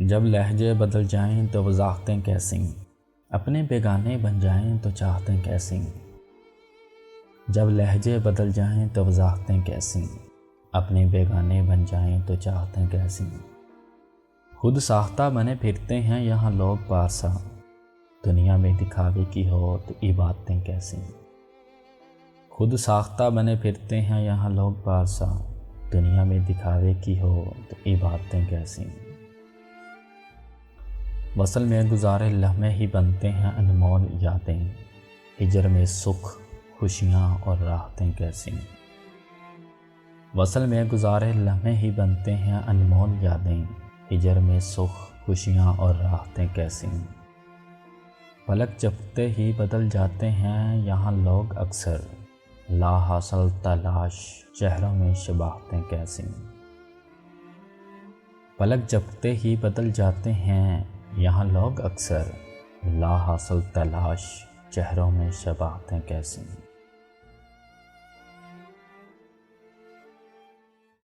جب لہجے بدل جائیں تو وضاحتیں کیسی، اپنے بیگانے بن جائیں تو چاہتیں کیسی۔ جب لہجے بدل جائیں تو وضاحتیں کیسی، اپنے بیگانے بن جائیں تو چاہتیں کیسی۔ خود ساختہ بنے پھرتے ہیں یہاں لوگ پارسا، دنیا میں دکھاوے کی ہو تو یہ باتیں کیسی۔ خود ساختہ بنے پھرتے ہیں یہاں لوگ پارسا، دنیا میں دکھاوے کی ہو تو یہ باتیں کیسی۔ وصل میں گزارے لمحے ہی بنتے ہیں انمول یادیں، ہجر میں سکھ خوشیاں اور راحتیں کیسی۔ وصل میں گزارے لمحے ہی بنتے ہیں انمول یادیں، ہجر میں سکھ خوشیاں اور راحتیں کیسی۔ پلک جھپکتے ہی بدل جاتے ہیں یہاں لوگ اکثر، لا حاصل تلاش چہروں میں شباہتیں کیسی۔ پلک جھپکتے ہی بدل جاتے ہیں یہاں لوگ اکثر، لا حاصل تلاش چہروں میں شباہتیں کیسی۔